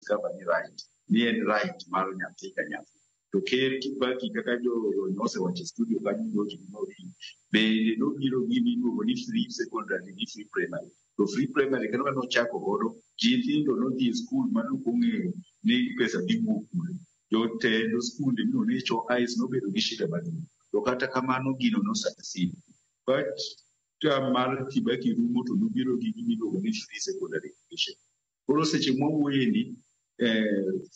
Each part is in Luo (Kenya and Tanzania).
discover ni right. Ni en right mar nyathi ka nyathi. To ker Kibaki kaka nose wache studio kanyo joji nori. Be no biro gini no ni free secondary ni free primary. To free primary kano no chako godo. Jithindo no di school manu kong'eyo ni pesa bibu kule. Jotelo school no ne cho eyes no bedo gi shida maduong'. To kata kamano gino no succeed. But mar Kibaki rumo to nobiro gi gimiluongo ni free secondary education. Koro seche mwawuoyeni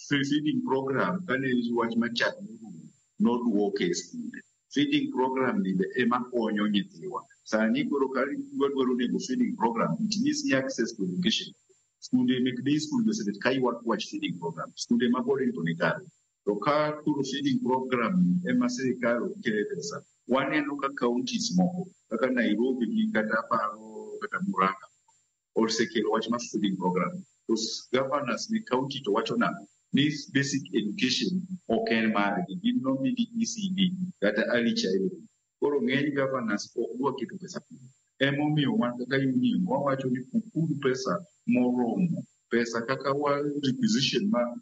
feeding program kane wach machak noduoke e skunde. Feeding program ni be ema konyo nyithiwa. Sani koro dwaro nego feeding program, it means ni access to education. Skunde mek day school besedet ka watch feeding program. Skunde mabore to ni kare. To ka kuro feeding program ema sirikal okele pesa. Waneno ka counties moko kaka Nairobi gi kata Paro kata Murang'a osekelo wach mar feeding program. Those governors ni county to wacho na ni basic education ok en margi, gin nomigi ECD kata early childhood. Koro ng'eny governors ok dwa keto pesa kuno. Emomiyo wan kaka union wawacho ni kukuru pesa moromo, pesa kaka requisition ma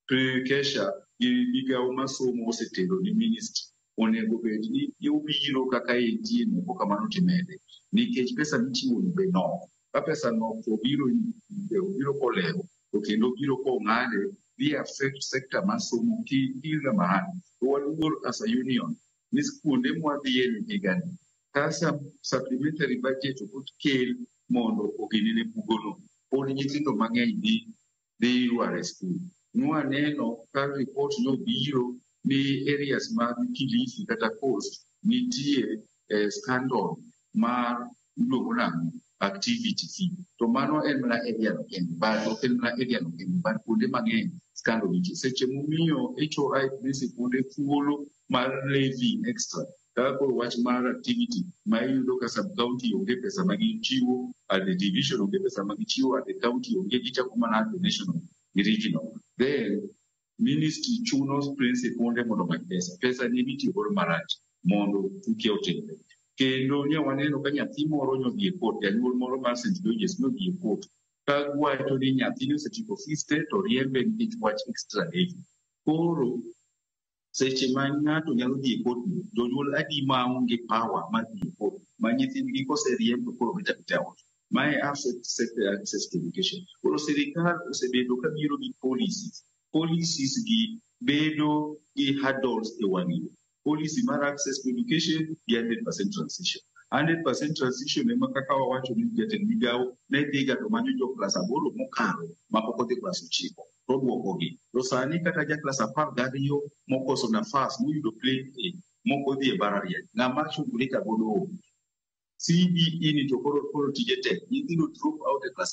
Kesha gi migawo masomo osetelo ni ministry onego bed ni ubiro kaka entie moko kamano timede nikech pesa michiwo be no ka pesa no biro kolewo to kendo biro kong'ade bi affect sector masomo kila mahali. To waluor as a union ni skunde mwadhiye ni higani kasa supplementary budget okut kel mondo ogenene bugono pod nyithindo mang'eny dhi yuare skul. Nwaneno ka report no biro ni areas mag Kilifi kata Coast nitie scandal mar iluongo nang'o activity fee. To mano en mana area no kendi, but ok en mana area no kendi, but kuonde mang'eny scandal nitie. Seche momiyo HOI kuonde thuolo mar levy extra. Kaka koro wach mar activity ma iyudo ka sub-county onge pesa ma gichiwo, at the division onge pesa ma gichiwo, at the county onge, gichako mana at the national, regional. Then ministry chuno principal mondo omany pesa ni mitiyo godo marach mondo tuke otimre. Kendo ne waneno ka nyathi moro nyodhi e court, janyuol moro mar St. George's nyodhi e court ka wacho ni nyathini osetieko fees te to riembe nikech wach extra levy. Koro seche ma ng'ato nyalo dhi e court, jonyuol adi maonge power mar dhi e court ma nyithindgi koseriemb to koro beta ot. Mae affect sector access to education. Koro sirikal osebedo ka biro gi policies gi bedo gi hurdles e wang'yo. Policy mar access to education gi 100% transition. 100% transition ema kaka wawacho ni jatend migawo ne dhiga to manyo jo klas 8 mokalo mapok odhi klas 9 to duokogi. To sani kata ja klas 12 mokoso nafas moyudo play moko dhi e barariany. Ng'ama shughulika godo CBE ni to koro tije tek. Nyithindo drop out e klas